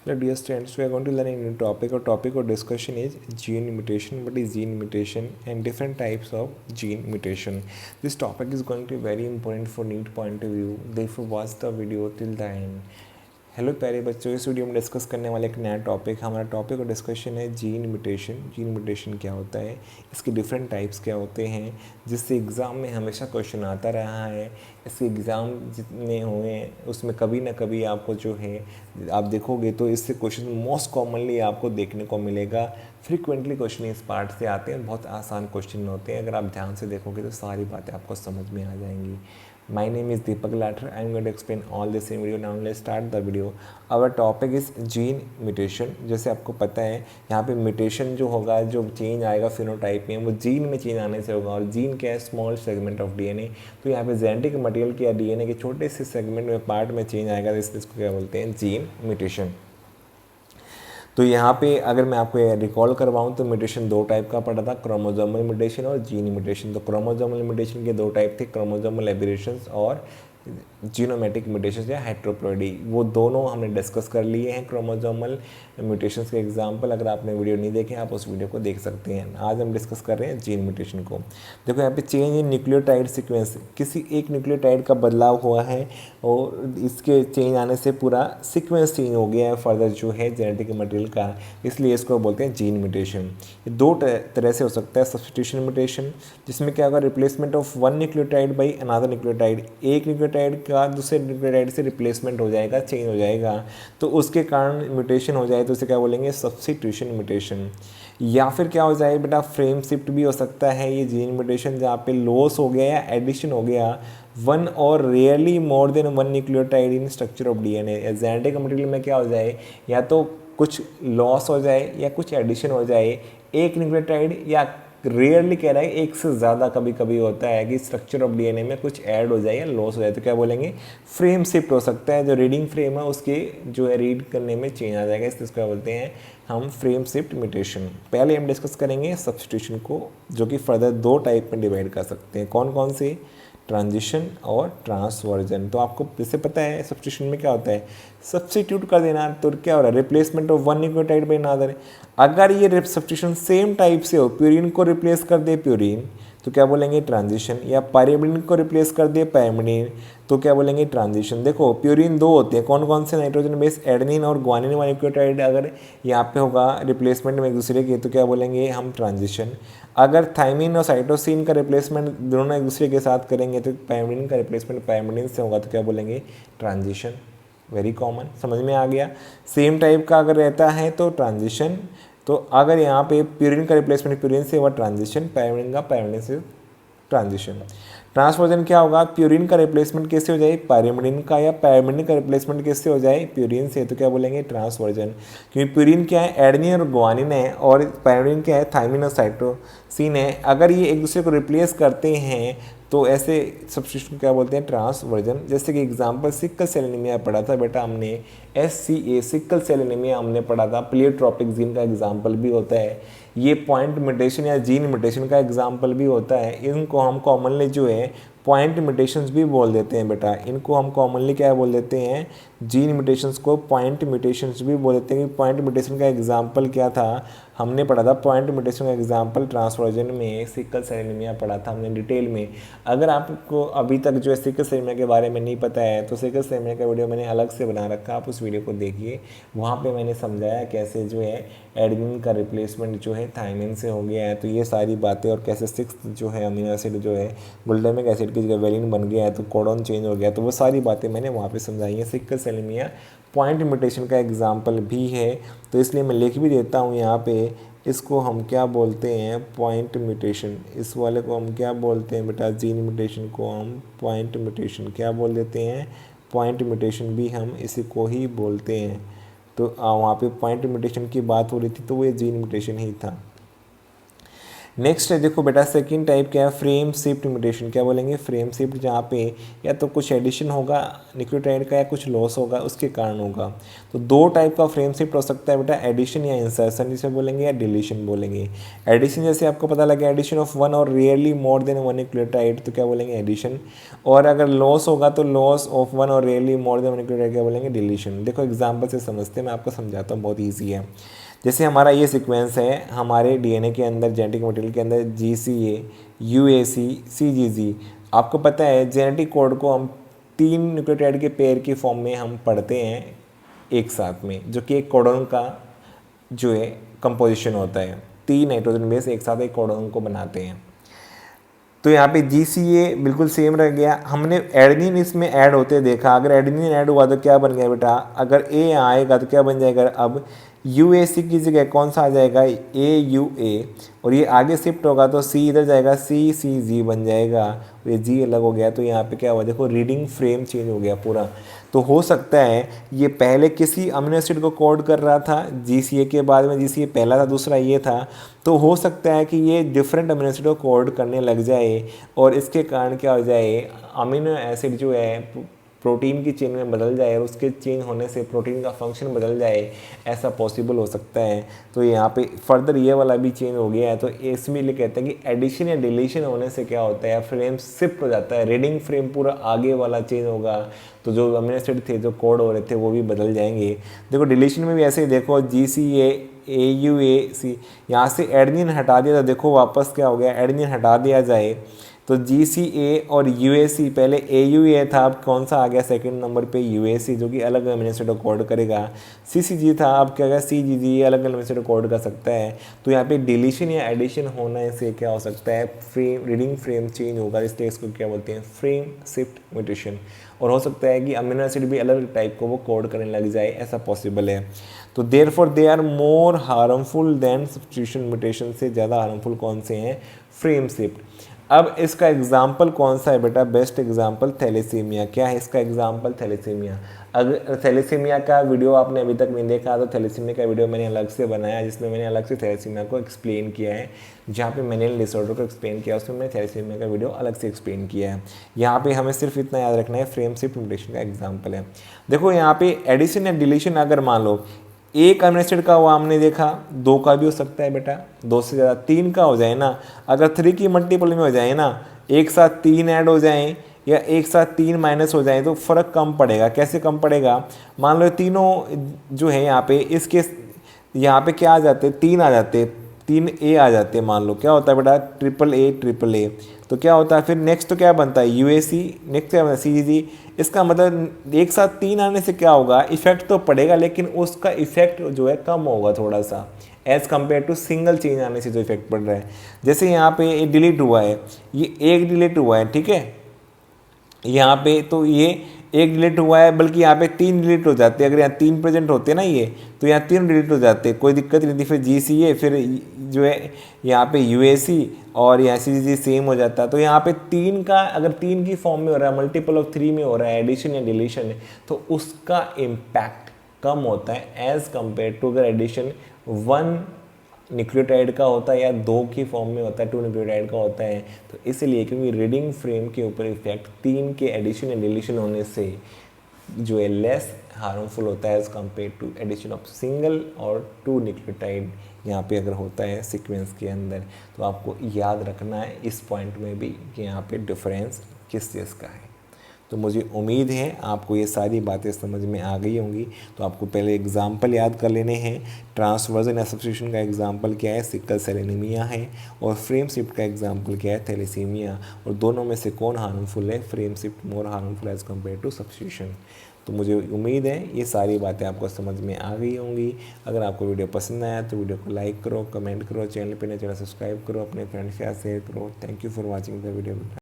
Hello dear students, we are going to learn a new topic. Our topic or discussion is gene mutation. What is gene mutation and different types of gene mutation. This topic is going to be very important for NEET point of view. Therefore watch the video till the end. Hello प्यारे बच्चों, इस video में discuss करने वाला एक नया topic, हमारा topic और डिस्कशन है जीन म्यूटेशन। जीन म्यूटेशन क्या होता है, इसके डिफरेंट टाइप्स क्या होते हैं, जिससे एग्ज़ाम में हमेशा क्वेश्चन आता रहा है। इसके एग्ज़ाम जितने हुए हैं उसमें कभी ना कभी आपको जो है आप देखोगे तो इससे क्वेश्चन मोस्ट कॉमनली आपको देखने को मिलेगा। फ्रीक्वेंटली क्वेश्चन इस पार्ट से आते हैं, बहुत आसान क्वेश्चन होते हैं। अगर आप ध्यान से देखोगे तो सारी बातें आपको समझ में आ जाएंगी। My name is Deepak Lathar. I am going to explain all this in video. Now let's start the video. Our topic is gene mutation. जैसे आपको पता है यहाँ पे म्यूटेशन जो होगा, जो चेंज आएगा फिनोटाइप में, वो जीन में चेंज आने से होगा। और जीन क्या है, स्मॉल सेगमेंट ऑफ डीएनए। तो यहाँ पे जेनेटिक मटेरियल या डीएनए के छोटे से सेगमेंट में पार्ट में चेंज आएगा, इसको क्या बोलते हैं, जीन म्यूटेशन। तो यहाँ पे अगर मैं आपको रिकॉल करवाऊँ तो म्यूटेशन दो टाइप का पड़ा था, क्रोमोसोमल म्यूटेशन और जीन म्यूटेशन। तो क्रोमोसोमल म्यूटेशन के दो टाइप थे, क्रोमोसोमल एबेरेशंस और जीनोमेटिक म्यूटेशंस या हेट्रोप्लॉइडी। वो दोनों हमने डिस्कस कर लिए हैं। क्रोमोसोमल म्यूटेशंस के एग्जांपल अगर आपने वीडियो नहीं देखे आप उस वीडियो को देख सकते हैं। आज हम डिस्कस कर रहे हैं जीन म्यूटेशन को। देखो यहाँ पे चेंज इन न्यूक्लियोटाइड सीक्वेंस, किसी एक न्यूक्लियोटाइड का बदलाव हुआ है और इसके चेंज आने से पूरा सीक्वेंस चेंज हो गया है फर्दर जो है जेनेटिक मटेरियल का, इसलिए इसको बोलते हैं जीन म्यूटेशन। ये दो तरह से हो सकता है। सब्स्टिट्यूशन म्यूटेशन, जिसमें क्या होगा, replacement of one nucleotide by another nucleotide. एक न्यूक्लियोटाइड का दूसरे न्यूक्लियोटाइड से रिप्लेसमेंट हो जाएगा, चेंज हो जाएगा, तो उसके कारण म्यूटेशन हो जाए तो उसे क्या बोलेंगे, सब्स्टिट्यूशन म्यूटेशन। या फिर क्या हो जाए बेटा, फ्रेम शिफ्ट भी हो सकता है ये जीन म्यूटेशन, जहाँ पे लॉस हो गया या एडिशन हो गया वन और rarely more than one nucleotide in structure of DNA. Genetic material में क्या हो जाए, या तो कुछ लॉस हो जाए या कुछ एडिशन हो जाए, एक न्यूक्लियोटाइड या रेयरली कह रहा है एक से ज़्यादा कभी कभी होता है कि स्ट्रक्चर ऑफ डीएनए में कुछ ऐड हो जाए या लॉस हो जाए, तो क्या बोलेंगे, फ्रेम शिफ्ट हो सकता है। जो रीडिंग फ्रेम है उसके जो है रीड करने में चेंज आ जाएगा, इसको क्या बोलते हैं हम, फ्रेम शिफ्ट म्यूटेशन। पहले हम डिस्कस करेंगे सब्स्टिट्यूशन को, जो कि फर्दर दो टाइप में डिवाइड कर सकते हैं। कौन कौन से, ट्रांजिशन और ट्रांसवर्जन। तो आपको जैसे पता है सब्स्टिट्यूशन में क्या होता है, सब्स्टिट्यूट कर देना। तो क्या हो रहा है, replacement of one nucleotide by another. अगर ये सब्स्टिट्यूशन सेम टाइप से हो, प्यूरिन को रिप्लेस कर दे प्यूरिन, तो क्या बोलेंगे, ट्रांजिशन। या पायरिमिडिन को रिप्लेस कर दे पायरिमिडिन, तो क्या बोलेंगे, ट्रांजिशन। देखो प्यूरिन दो होते हैं, कौन कौन से, नाइट्रोजन बेस एडेनिन और ग्वानिन वाला न्यूक्लियोटाइड अगर यहाँ पे होगा रिप्लेसमेंट में एक दूसरे के, तो क्या बोलेंगे हम, ट्रांजिशन। अगर थाइमिन और साइटोसिन का रिप्लेसमेंट दोनों एक दूसरे के साथ करेंगे तो पायरिमिडिन का रिप्लेसमेंट पायरिमिडिन से होगा, तो क्या बोलेंगे, ट्रांजिशन। वेरी कॉमन, समझ में आ गया। सेम टाइप का अगर रहता है तो ट्रांजिशन। तो अगर यहाँ पे प्यूरिन का रिप्लेसमेंट प्यूरिन से हुआ, ट्रांजिशन। पायरिमिडिन का पायरिमिडिन से, ट्रांजिशन। ट्रांसवर्जन क्या होगा, प्यूरिन का रिप्लेसमेंट कैसे हो जाए, पायरिमिडिन का, या पायरिमिडिन का रिप्लेसमेंट कैसे हो जाए, प्यूरिन से, तो क्या बोलेंगे, ट्रांसवर्जन। क्योंकि प्यूरिन क्या है, एडेनिन और ग्वानिन है, और पायरिमिडिन क्या है, थाइमिन और साइटोसिन है। अगर ये एक दूसरे को रिप्लेस करते हैं तो ऐसे सब्स्टिट्यूशन क्या बोलते हैं, ट्रांसवर्जन। जैसे कि एग्जांपल सिक्कल सेल एनीमिया पढ़ा था बेटा हमने, SCA सिक्कल सेल एनीमिया हमने पढ़ा था, प्लेयोट्रोपिक जीन का एग्जांपल भी होता है। ये पॉइंट म्यूटेशन या जीन म्यूटेशन का एग्जांपल भी होता है। इनको हम कॉमनली जो है पॉइंट म्यूटेशंस भी बोल देते हैं बेटा। इनको हम कॉमनली क्या बोल देते हैं, जीन म्यूटेशंस को पॉइंट म्यूटेशंस भी बोल देते हैं। कि पॉइंट म्यूटेशन का एग्जांपल क्या था, हमने पढ़ा था पॉइंट म्यूटेशन का एग्जांपल ट्रांसवर्जन में सिकल सेल एनीमिया पढ़ा था हमने डिटेल में। अगर आपको अभी तक जो है सिकल सेल एनीमिया के बारे में नहीं पता है तो सिकल सेल एनीमिया का वीडियो मैंने अलग से बना रखा, आप उस वीडियो को देखिए। वहाँ पे मैंने समझाया कैसे जो है एडेनिन का रिप्लेसमेंट जो है थायमिन से हो गया है, तो ये सारी बातें, और कैसे सिक्स जो है अमीनो एसिड जो है ग्लूटामिक एसिड की जगह वेलिन बन गया है, तो कोडोन चेंज हो गया, तो वो सारी बातें मैंने वहाँ पे समझाई है। Sickle cell anaemia point mutation का एग्जाम्पल भी है, तो इसलिए मैं लिख भी देता हूँ यहाँ पे। इसको हम क्या बोलते हैं, पॉइंट म्यूटेशन। इस वाले को हम क्या बोलते हैं बेटा, जीन म्यूटेशन को हम पॉइंट म्यूटेशन क्या बोल देते हैं, पॉइंट म्यूटेशन भी हम इसी को ही बोलते हैं। तो वहाँ पे पॉइंट म्यूटेशन की बात हो रही थी तो वो ये जीन म्यूटेशन ही था। नेक्स्ट है देखो बेटा सेकंड टाइप क्या है, फ्रेम शिफ्ट म्यूटेशन। क्या बोलेंगे, फ्रेम शिफ्ट, जहाँ पे या तो कुछ एडिशन होगा न्यूक्लियोटाइड का या कुछ लॉस होगा उसके कारण होगा। तो दो टाइप का फ्रेम शिफ्ट हो सकता है बेटा, एडिशन या इंसर्शन जिसे बोलेंगे, या डिलीशन बोलेंगे। एडिशन जैसे आपको पता लगा एडिशन ऑफ वन और rarely more than one nucleotide, तो क्या बोलेंगे एडिशन। और अगर लॉस होगा तो लॉस ऑफ वन और rarely more than one nucleotide क्या बोलेंगे, डिलीशन। देखो एग्जाम्पल से समझते हैं, मैं आपको समझाता हूँ, बहुत ईजी है। जैसे हमारा ये सीक्वेंस है, हमारे डीएनए के अंदर, जेनेटिक मटेरियल के अंदर GCA, UAC, CGG। आपको पता है जेनेटिक कोड को हम 3 न्यूक्लियोटाइड के पेयर की फॉर्म में हम पढ़ते हैं एक साथ में, जो कि एक कोडोन का जो है कंपोजिशन होता है। 3 नाइट्रोजन बेस एक साथ एक कोडोन को बनाते हैं। तो यहाँ पे GCA बिल्कुल सेम रह गया। हमने एडेनिन इसमें ऐड होते देखा, अगर एडेनिन ऐड हुआ तो क्या बन गया बेटा, अगर A आएगा तो क्या बन जाएगा, अब UAC की जगह कौन सा आ जाएगा, AUA, और ये आगे शिफ्ट होगा तो C इधर जाएगा, CCG बन जाएगा, और ये G अलग हो गया। तो यहाँ पे क्या हुआ, देखो रीडिंग फ्रेम चेंज हो गया पूरा। तो हो सकता है ये पहले किसी अमीनो एसिड को कोड कर रहा था, GCA के बाद में GCA पहला था, दूसरा ये था, तो हो सकता है कि ये डिफरेंट अमीनो एसिड को कोड करने लग जाए, और इसके कारण क्या हो जाए, अमीनो एसिड जो है प्रोटीन की चेन में बदल जाए, और उसके चेंज होने से प्रोटीन का फंक्शन बदल जाए, ऐसा पॉसिबल हो सकता है। तो यहाँ पे फर्दर ये वाला भी चेंज हो गया है। तो इसमें लिए कहते हैं कि एडिशन या डिलीशन होने से क्या होता है, फ्रेम शिफ्ट हो जाता है, रीडिंग फ्रेम पूरा आगे वाला चेंज होगा, तो जो अमीनो एसिड थे जो कोड हो रहे थे वो भी बदल जाएंगे। देखो डिलीशन में भी ऐसे ही, देखो GCA, AUAC, यहाँ से एडेनिन हटा दिया, तो देखो वापस क्या हो गया, एडेनिन हटा दिया जाए तो GCA और UAC, पहले AUA था, अब कौन सा आ गया सेकंड नंबर पे, UAC, जो कि अलग अमीनो एसिड को कोड करेगा। CCG था, अब क्या गया CGG, अलग अमीनो एसिड को कोड कर सकता है। तो यहाँ पे डिलीशन या एडिशन होने से क्या हो सकता है, फ्रेम रीडिंग फ्रेम चेंज होगा, इसलिए इसको क्या बोलते हैं, फ्रेम शिफ्ट म्यूटेशन। और हो सकता है कि अमीनो एसिड भी अलग टाइप को वो कोड करने लग जाए, ऐसा पॉसिबल है। तो therefore they are more harmful than substitution mutation, से ज़्यादा हार्मफुल कौन से हैं, फ्रेम शिफ्ट। अब इसका एग्जाम्पल कौन सा है बेटा, बेस्ट एग्जाम्पल थैलेसीमिया। क्या है इसका एग्जाम्पल, थैलेसीमिया। अगर थैलेसीमिया का वीडियो आपने अभी तक नहीं देखा तो थैलेसीमिया का वीडियो मैंने अलग से बनाया, जिसमें मैंने अलग से थैलेसीमिया को एक्सप्लेन किया है। जहाँ पे मैंने डिसऑर्डर को एक्सप्लेन किया उसमें मैंने थैलेसीमिया का वीडियो अलग से एक्सप्लेन किया है। यहाँ पे हमें सिर्फ इतना याद रखना है, फ्रेम शिफ्ट म्यूटेशन का एग्जाम्पल है। देखो यहाँ पे एडिशन या डिलीशन, अगर मान लो एक अमीनो एसिड का हुआ हमने देखा, 2 का भी हो सकता है बेटा, 2 से ज़्यादा, 3 का हो जाए ना, अगर 3 की मल्टीपल में हो जाए ना, एक साथ 3 ऐड हो जाएं या एक साथ 3 माइनस हो जाए तो फ़र्क कम पड़ेगा। कैसे कम पड़ेगा, मान लो तीनों जो है यहाँ पे, इसके यहाँ पे क्या आ जाते, 3 आ जाते, 3A आ जाते, मान लो क्या होता है बेटा, AAA। तो क्या होता है फिर नेक्स्ट, तो क्या बनता है UAC, नेक्स्ट क्या बनता है CGG। इसका मतलब एक साथ 3 आने से क्या होगा, इफेक्ट तो पड़ेगा लेकिन उसका इफेक्ट जो है कम होगा थोड़ा सा, as compare to single change आने से जो इफेक्ट पड़ रहा है। जैसे यहाँ पे डिलीट हुआ है, ये एक डिलीट हुआ है, ठीक है, यहाँ पे तो ये एक डिलीट हुआ है, बल्कि यहाँ पे 3 डिलीट हो जाते हैं। अगर यहाँ 3 प्रेजेंट होते ना ये, तो यहाँ 3 डिलीट हो जाते, कोई दिक्कत नहीं थी। फिर GCA, फिर जो है यहाँ पे UAC और यहाँ CGG सेम हो जाता है। तो यहाँ पे 3 का, अगर 3 की फॉर्म में हो रहा है, मल्टीपल ऑफ 3 में हो रहा है, एडिशन या डिलीशन है, तो उसका इम्पैक्ट कम होता है एज कम्पेयर टू अगर एडिशन 1 न्यूक्लियोटाइड का होता है या 2 की फॉर्म में होता है, 2 न्यूक्लियोटाइड का होता है। तो इसलिए क्योंकि रीडिंग फ्रेम के ऊपर इफेक्ट 3 के एडिशन या डिलीशन होने से जो है लेस हार्मफुल होता है as compare to addition of single और 2 न्यूक्लियोटाइड यहाँ पे अगर होता है सीक्वेंस के अंदर। तो आपको याद रखना है इस पॉइंट में भी कि यहाँ पे डिफरेंस किस चीज़ का है। तो मुझे उम्मीद है आपको ये सारी बातें समझ में आ गई होंगी। तो आपको पहले एग्जाम्पल याद कर लेने हैं। ट्रांसवर्जन या सब्स्टिट्यूशन का एग्जाम्पल क्या है, सिकल सेल एनीमिया है, और फ्रेम शिफ्ट का एग्जाम्पल क्या है, थैलेसीमिया। और दोनों में से कौन हार्मफुल है, frame shift more harmful as compare to substitution. तो मुझे उम्मीद है ये सारी बातें आपको समझ में आ गई होंगी। अगर आपको वीडियो पसंद आया तो वीडियो को लाइक करो, कमेंट करो, चैनल पर नए चैनल सब्सक्राइब करो, अपने फ्रेंड्स के साथ शेयर करो। Thank you for watching the video.